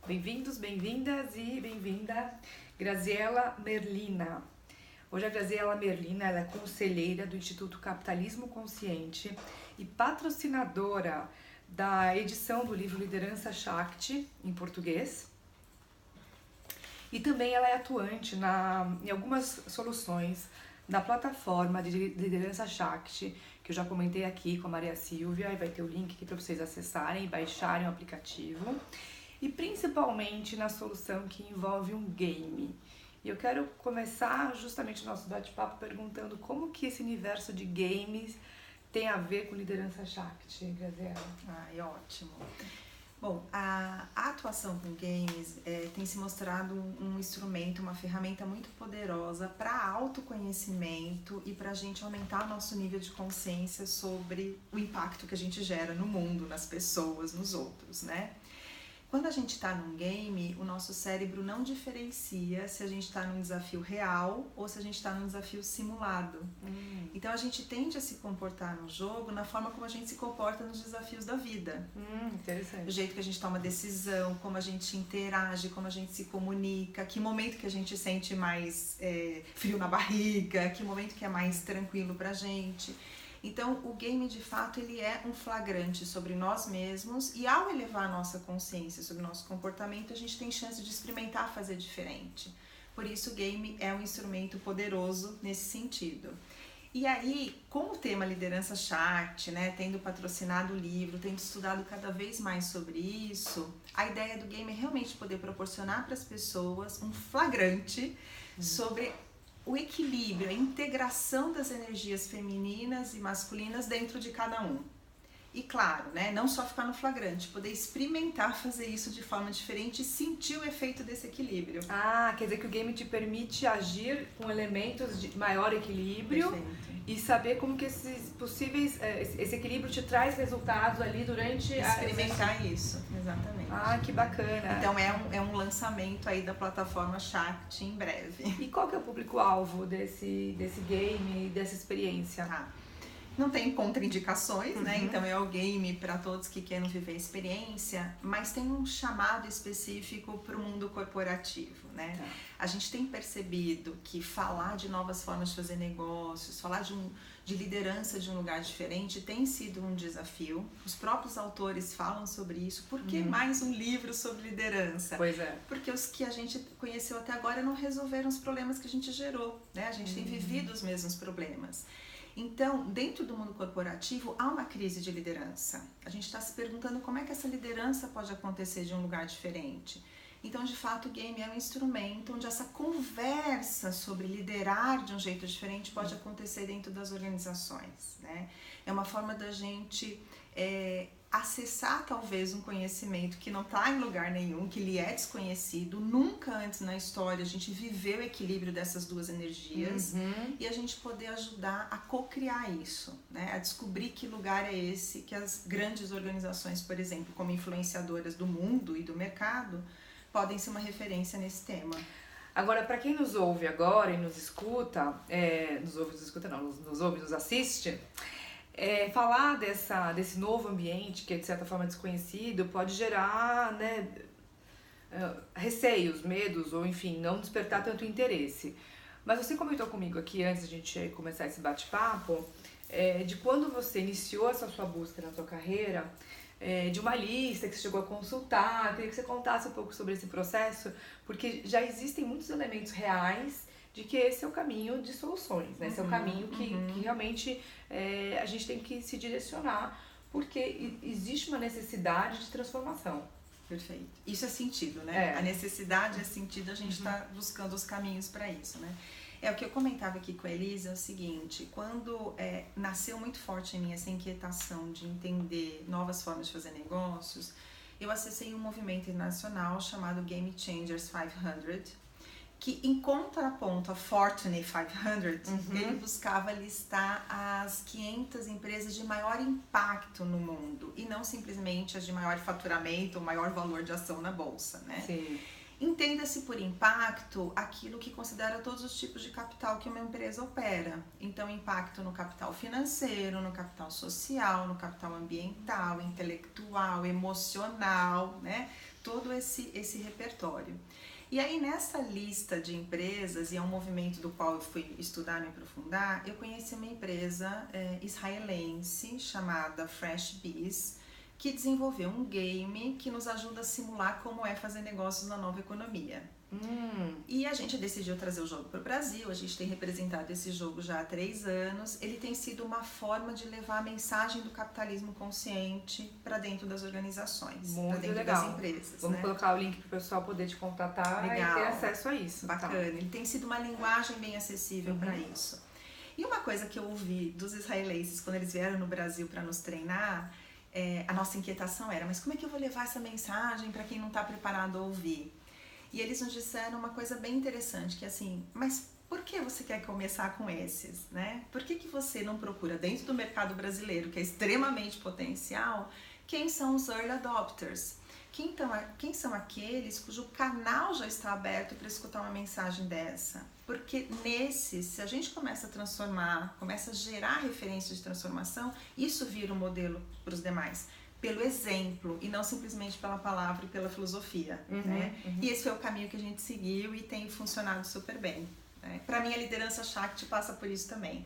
Bem-vindos, bem-vindas e bem-vinda Graziela Merlina. Hoje a Graziela Merlina ela é conselheira do Instituto Capitalismo Consciente e patrocinadora da edição do livro Liderança Shakti, em português. E também ela é atuante em algumas soluções da plataforma de Liderança Shakti, que eu já comentei aqui com a Maria Silvia, e vai ter o link aqui para vocês acessarem e baixarem o aplicativo. E principalmente na solução que envolve um game. E eu quero começar justamente o nosso bate-papo perguntando como que esse universo de games tem a ver com liderança Shakti, Graziela. Ai, ótimo. Bom, a atuação com games tem se mostrado um instrumento, uma ferramenta muito poderosa para autoconhecimento e para a gente aumentar nosso nível de consciência sobre o impacto que a gente gera no mundo, nas pessoas, nos outros, né? Quando a gente está num game, o nosso cérebro não diferencia se a gente está num desafio real ou se a gente está num desafio simulado. Então a gente tende a se comportar no jogo na forma como a gente se comporta nos desafios da vida. Interessante. O jeito que a gente toma decisão, como a gente interage, como a gente se comunica, que momento que a gente sente mais frio na barriga, que momento que é mais tranquilo pra gente. Então, o game, de fato, ele é um flagrante sobre nós mesmos e ao elevar a nossa consciência sobre o nosso comportamento, a gente tem chance de experimentar fazer diferente. Por isso, o game é um instrumento poderoso nesse sentido. E aí, com o tema Liderança Shakti, né, tendo patrocinado o livro, tendo estudado cada vez mais sobre isso, a ideia do game é realmente poder proporcionar para as pessoas um flagrante sobre o equilíbrio, a integração das energias femininas e masculinas dentro de cada um. E claro, né, não só ficar no flagrante, poder experimentar fazer isso de forma diferente e sentir o efeito desse equilíbrio. Quer dizer que o game te permite agir com elementos de maior equilíbrio. Perfeito. E saber como que esse equilíbrio te traz resultados ali durante experimentar isso, exatamente. Que bacana. Então é um lançamento aí da plataforma Shakti em breve. E qual que é o público-alvo desse game, dessa experiência? Não tem contraindicações, né? Então é o game para todos que querem viver a experiência, mas tem um chamado específico para o mundo corporativo, né? A gente tem percebido que falar de novas formas de fazer negócios, falar de liderança de um lugar diferente tem sido um desafio. Os próprios autores falam sobre isso. Por que mais um livro sobre liderança? Pois é. Porque os que a gente conheceu até agora não resolveram os problemas que a gente gerou, né? A gente tem vivido os mesmos problemas. Então, dentro do mundo corporativo, há uma crise de liderança. A gente está se perguntando como é que essa liderança pode acontecer de um lugar diferente. Então, de fato, o game é um instrumento onde essa conversa sobre liderar de um jeito diferente pode acontecer dentro das organizações, né? É uma forma da gente acessar talvez um conhecimento que não está em lugar nenhum, que lhe é desconhecido. Nunca antes na história a gente viveu o equilíbrio dessas duas energias e a gente poder ajudar a co-criar isso, né? A descobrir que lugar é esse que as grandes organizações, por exemplo, como influenciadoras do mundo e do mercado, podem ser uma referência nesse tema. Agora, para quem nos ouve agora e nos escuta, nos ouve, nos assiste, falar desse novo ambiente que é de certa forma desconhecido pode gerar, né, receios, medos ou enfim, não despertar tanto interesse. Mas você comentou comigo aqui antes de a gente começar esse bate-papo de quando você iniciou essa sua busca na sua carreira, de uma lista que você chegou a consultar. Eu queria que você contasse um pouco sobre esse processo, porque já existem muitos elementos reais de que esse é o caminho de soluções, né? Esse é o caminho que realmente a gente tem que se direcionar, porque existe uma necessidade de transformação. Perfeito. Isso é sentido, né? A necessidade é sentido, a gente está buscando os caminhos para isso, né? O que eu comentava aqui com a Elisa é o seguinte: quando nasceu muito forte em mim essa inquietação de entender novas formas de fazer negócios, eu acessei um movimento internacional chamado Game Changers 500, que em contraponto a Fortune 500, ele buscava listar as 500 empresas de maior impacto no mundo e não simplesmente as de maior faturamento ou maior valor de ação na bolsa, né? Sim. Entenda-se por impacto aquilo que considera todos os tipos de capital que uma empresa opera. Então, impacto no capital financeiro, no capital social, no capital ambiental, intelectual, emocional, né? todo esse repertório. E aí nessa lista de empresas, e é um movimento do qual eu fui estudar, me aprofundar, eu conheci uma empresa israelense chamada Fresh Biz, que desenvolveu um game que nos ajuda a simular como é fazer negócios na nova economia. E a gente decidiu trazer o jogo para o Brasil, a gente tem representado esse jogo já há 3 anos. Ele tem sido uma forma de levar a mensagem do capitalismo consciente para dentro das organizações, para dentro legal. das empresas. Vamos colocar o link para o pessoal poder te contatar e ter acesso a isso. Bacana, tá. Ele tem sido uma linguagem bem acessível para isso. E uma coisa que eu ouvi dos israelenses quando eles vieram no Brasil para nos treinar, a nossa inquietação era, mas como é que eu vou levar essa mensagem para quem não está preparado a ouvir? E eles nos disseram uma coisa bem interessante, que é assim, mas por que você quer começar com esses, né? Por que você não procura dentro do mercado brasileiro, que é extremamente potencial, quem são os early adopters? Quem são aqueles cujo canal já está aberto para escutar uma mensagem dessa? Porque nesses, se a gente começa a transformar, começa a gerar referências de transformação, isso vira um modelo para os demais. Pelo exemplo e não simplesmente pela palavra e pela filosofia, né? E esse foi o caminho que a gente seguiu e tem funcionado super bem, né? Para mim a liderança Shakti passa por isso também,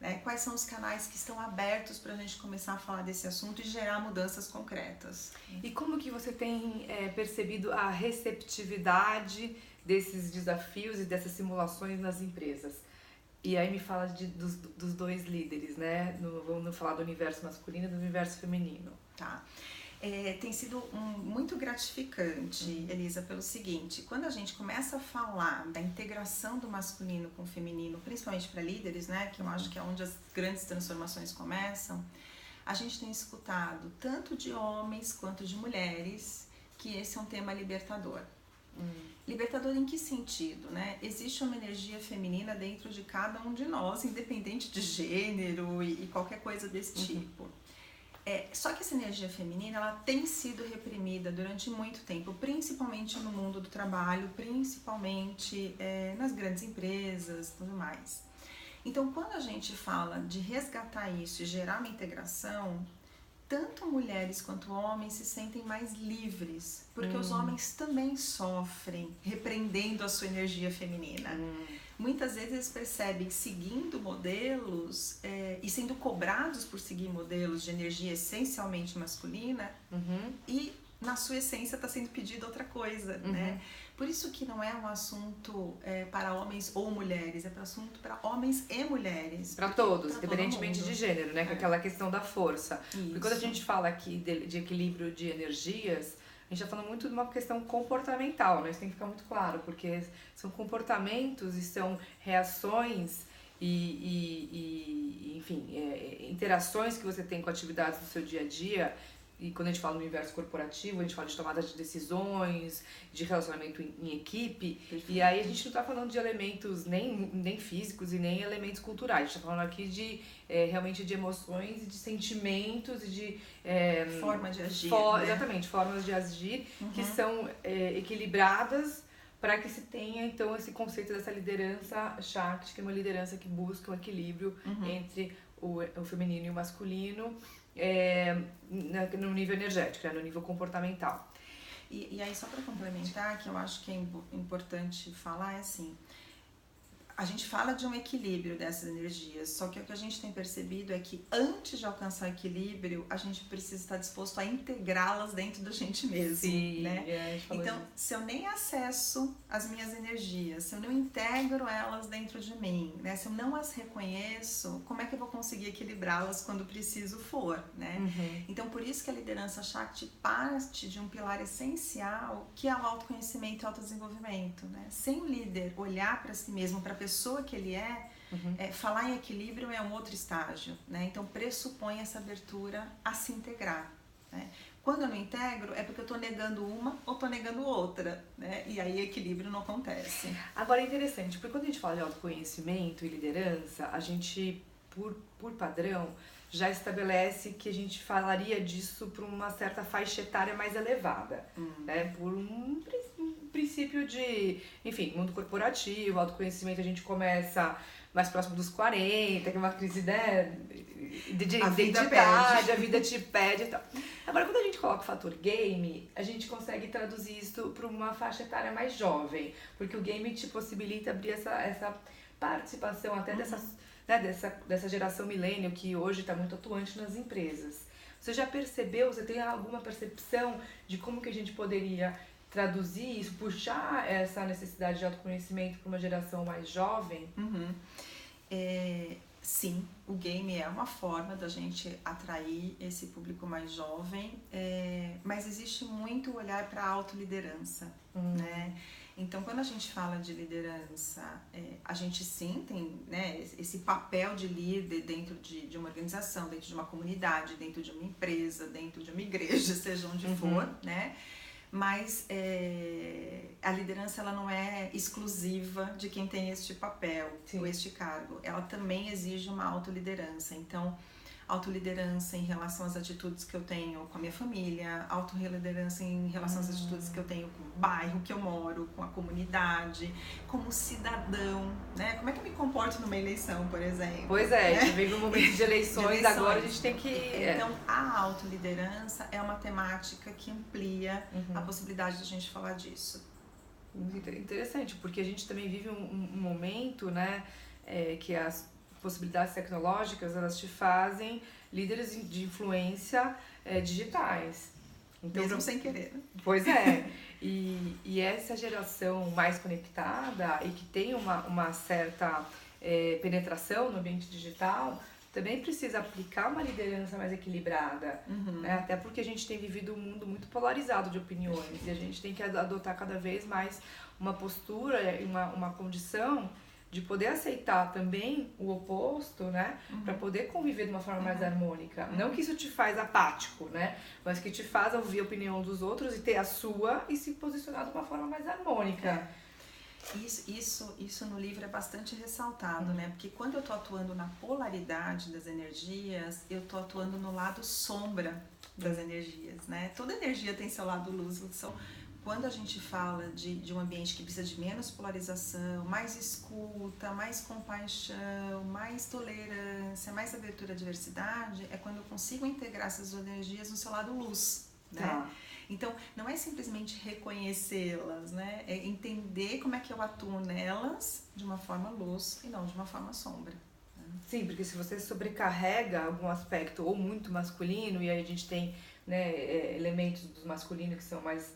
né? Quais são os canais que estão abertos para a gente começar a falar desse assunto e gerar mudanças concretas. E como que você tem percebido a receptividade desses desafios e dessas simulações nas empresas? E aí me fala dos 2 líderes, né? Vamos falar do universo masculino e do universo feminino. Tá. Tem sido muito gratificante, Elisa, pelo seguinte, quando a gente começa a falar da integração do masculino com o feminino, principalmente para líderes, né, que eu acho que é onde as grandes transformações começam, a gente tem escutado tanto de homens quanto de mulheres que esse é um tema libertador. Libertador em que sentido, né? Existe uma energia feminina dentro de cada um de nós, independente de gênero e qualquer coisa desse tipo. Só que essa energia feminina, ela tem sido reprimida durante muito tempo, principalmente no mundo do trabalho, principalmente nas grandes empresas e tudo mais. Então, quando a gente fala de resgatar isso e gerar uma integração, tanto mulheres quanto homens se sentem mais livres, porque os homens também sofrem repreendendo a sua energia feminina. Muitas vezes eles percebem seguindo modelos e sendo cobrados por seguir modelos de energia essencialmente masculina e na sua essência está sendo pedido outra coisa, né? Por isso que não é um assunto para homens ou mulheres, é para assunto para homens e mulheres. Para todos, independentemente de gênero, né? Que é aquela questão da força. Isso. Porque quando a gente fala aqui de equilíbrio de energias, a gente está falando muito de uma questão comportamental, né? Isso tem que ficar muito claro, porque são comportamentos e são reações enfim, interações que você tem com atividades do seu dia a dia. E quando a gente fala no universo corporativo, a gente fala de tomada de decisões, de relacionamento em equipe. Perfeito. E aí a gente não está falando de elementos nem físicos e nem elementos culturais. A gente está falando aqui de realmente de emoções e de sentimentos e de... forma de agir. Né? Exatamente, formas de agir que são equilibradas para que se tenha então esse conceito dessa liderança Shakti, que é uma liderança que busca um equilíbrio entre o feminino e o masculino. No nível energético, no nível comportamental. E aí, só para complementar, que eu acho que é importante falar, é assim, a gente fala de um equilíbrio dessas energias, só que o que a gente tem percebido é que antes de alcançar equilíbrio, a gente precisa estar disposto a integrá-las dentro da gente mesmo. Sim, né? Então, se eu nem acesso as minhas energias, se eu não integro elas dentro de mim, né? Se eu não as reconheço, como é que eu vou conseguir equilibrá-las quando preciso for, né? Então, por isso que a liderança Shakti parte de um pilar essencial, que é o autoconhecimento e autodesenvolvimento, né? Sem o líder olhar para si mesmo, para a pessoa que ele falar em equilíbrio é um outro estágio, né? Então pressupõe essa abertura a se integrar, né? Quando eu não integro é porque eu estou negando uma ou estou negando outra, né? E aí equilíbrio não acontece. Agora é interessante, porque quando a gente fala de autoconhecimento e liderança, a gente, por padrão, já estabelece que a gente falaria disso para uma certa faixa etária mais elevada, né? Por um princípio princípio de, enfim, mundo corporativo, autoconhecimento, a gente começa mais próximo dos 40, que é uma crise, né, de identidade, a vida te pede e tal. Agora, quando a gente coloca o fator game, a gente consegue traduzir isso para uma faixa etária mais jovem, porque o game te possibilita abrir essa participação até dessa geração millennial que hoje está muito atuante nas empresas. Você já percebeu, você tem alguma percepção de como que a gente poderia traduzir isso, puxar essa necessidade de autoconhecimento para uma geração mais jovem? Sim, o game é uma forma da gente atrair esse público mais jovem, mas existe muito olhar para a autoliderança, né? Então, quando a gente fala de liderança, a gente sim tem, né, esse papel de líder dentro de uma organização, dentro de uma comunidade, dentro de uma empresa, dentro de uma igreja, seja onde for, né? Mas a liderança ela não é exclusiva de quem tem este papel, ou este cargo. Ela também exige uma autoliderança. Então, autoliderança em relação às atitudes que eu tenho com a minha família, autoliderança em relação às atitudes que eu tenho com o bairro que eu moro, com a comunidade, como cidadão, né? Como é que eu me comporto numa eleição, por exemplo? Pois é, a gente vem no momento de eleições, agora a gente tem que... Então, a autoliderança é uma temática que amplia a possibilidade de a gente falar disso. Interessante, porque a gente também vive um momento, né, que as possibilidades tecnológicas, elas te fazem líderes de influência digitais. Então, mesmo sem querer. Pois é. E essa geração mais conectada e que tem uma certa penetração no ambiente digital, também precisa aplicar uma liderança mais equilibrada. Né? Até porque a gente tem vivido um mundo muito polarizado de opiniões e a gente tem que adotar cada vez mais uma postura, uma condição de poder aceitar também o oposto, né? Para poder conviver de uma forma mais harmônica. Não que isso te faz apático, né? Mas que te faz ouvir a opinião dos outros e ter a sua e se posicionar de uma forma mais harmônica. Isso no livro é bastante ressaltado, né? Porque quando eu tô atuando na polaridade das energias, eu tô atuando no lado sombra das energias, né? Toda energia tem seu lado luz, quando a gente fala de um ambiente que precisa de menos polarização, mais escuta, mais compaixão, mais tolerância, mais abertura à diversidade, é quando eu consigo integrar essas energias no seu lado luz, né? Então, não é simplesmente reconhecê-las, né? É entender como é que eu atuo nelas de uma forma luz e não de uma forma sombra. Sim, porque se você sobrecarrega algum aspecto ou muito masculino, e aí a gente tem, né, elementos do masculino que são mais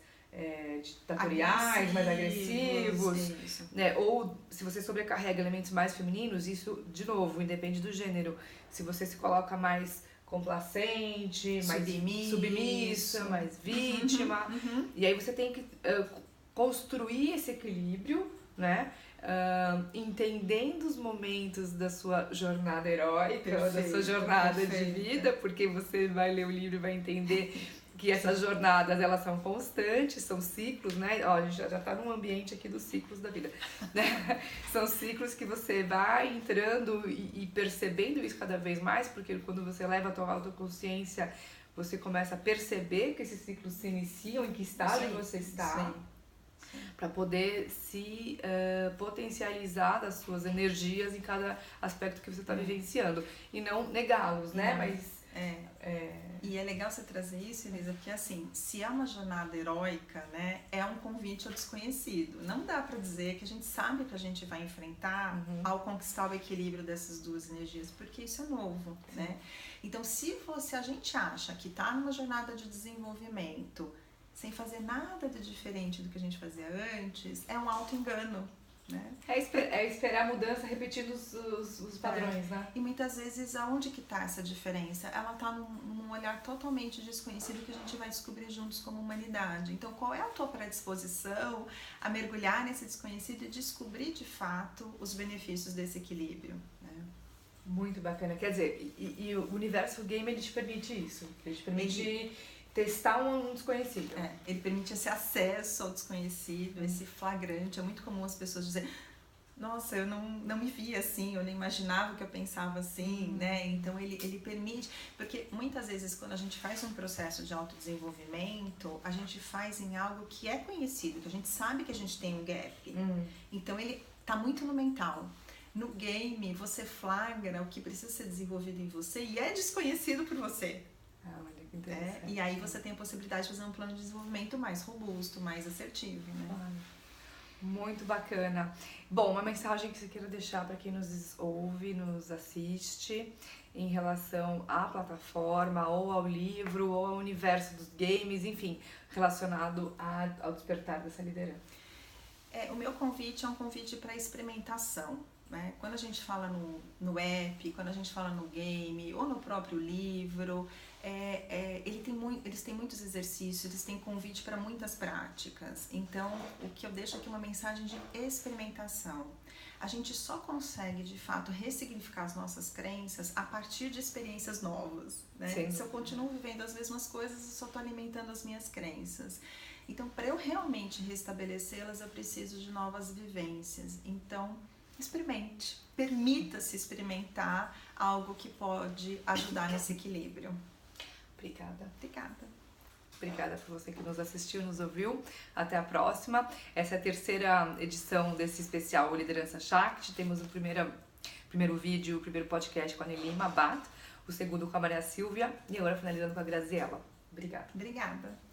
ditatoriais, mais agressivos, né? Ou se você sobrecarrega elementos mais femininos, isso, de novo, independe do gênero. Se você se coloca mais complacente, mais submissa, mais vítima, e aí você tem que construir esse equilíbrio, né? Entendendo os momentos da sua jornada heróica, da sua jornada de vida, porque você vai ler o livro e vai entender que essas jornadas, elas são constantes, são ciclos, né? Ó, a gente já tá num ambiente aqui dos ciclos da vida, né? São ciclos que você vai entrando e percebendo isso cada vez mais, porque quando você leva a tua autoconsciência, você começa a perceber que esses ciclos se iniciam, em que estágio você está, para poder se potencializar das suas energias em cada aspecto que você está vivenciando, e não negá-los, né? Mas... E é legal você trazer isso, Elisa, porque assim, se é uma jornada heróica, né, é um convite ao desconhecido. Não dá pra dizer que a gente sabe que a gente vai enfrentar ao conquistar o equilíbrio dessas duas energias, porque isso é novo, né? Então, se a gente acha que tá numa jornada de desenvolvimento, sem fazer nada de diferente do que a gente fazia antes, é um auto-engano. Né? É esperar a mudança repetindo os padrões, né? E muitas vezes, aonde que tá essa diferença? Ela tá num olhar totalmente desconhecido que a gente vai descobrir juntos como humanidade. Então, qual é a tua predisposição a mergulhar nesse desconhecido e descobrir, de fato, os benefícios desse equilíbrio? Né? Muito bacana. Quer dizer, e o universo game, ele te permite isso. Ele te permite... testar um desconhecido. Ele permite esse acesso ao desconhecido, esse flagrante. É muito comum as pessoas dizerem, nossa, eu não me via assim, eu nem imaginava que eu pensava assim, né? Então ele permite, porque muitas vezes quando a gente faz um processo de autodesenvolvimento, a gente faz em algo que é conhecido, que a gente sabe que a gente tem um gap. Então ele tá muito no mental. No game, você flagra o que precisa ser desenvolvido em você e é desconhecido por você. Olha que interessante. E aí você tem a possibilidade de fazer um plano de desenvolvimento mais robusto, mais assertivo, né? Muito bacana. Bom, uma mensagem que você queira deixar para quem nos ouve, nos assiste, em relação à plataforma, ou ao livro, ou ao universo dos games, enfim, relacionado ao despertar dessa liderança. O meu convite é um convite para experimentação, né? Quando a gente fala no app, quando a gente fala no game, ou no próprio livro, eles têm muitos exercícios, eles têm convite para muitas práticas. Então, o que eu deixo aqui é uma mensagem de experimentação. A gente só consegue, de fato, ressignificar as nossas crenças a partir de experiências novas, né? Se eu continuo vivendo as mesmas coisas, eu só estou alimentando as minhas crenças. Então, para eu realmente restabelecê-las, eu preciso de novas vivências. Então, experimente. Permita-se experimentar algo que pode ajudar nesse equilíbrio. Obrigada. Obrigada. Obrigada por você que nos assistiu, nos ouviu. Até a próxima. Essa é a terceira edição desse especial Liderança Shakti. Temos o primeiro vídeo, o primeiro podcast com a Nelima Abad, o segundo com a Maria Silvia e agora finalizando com a Graziela. Obrigada. Obrigada.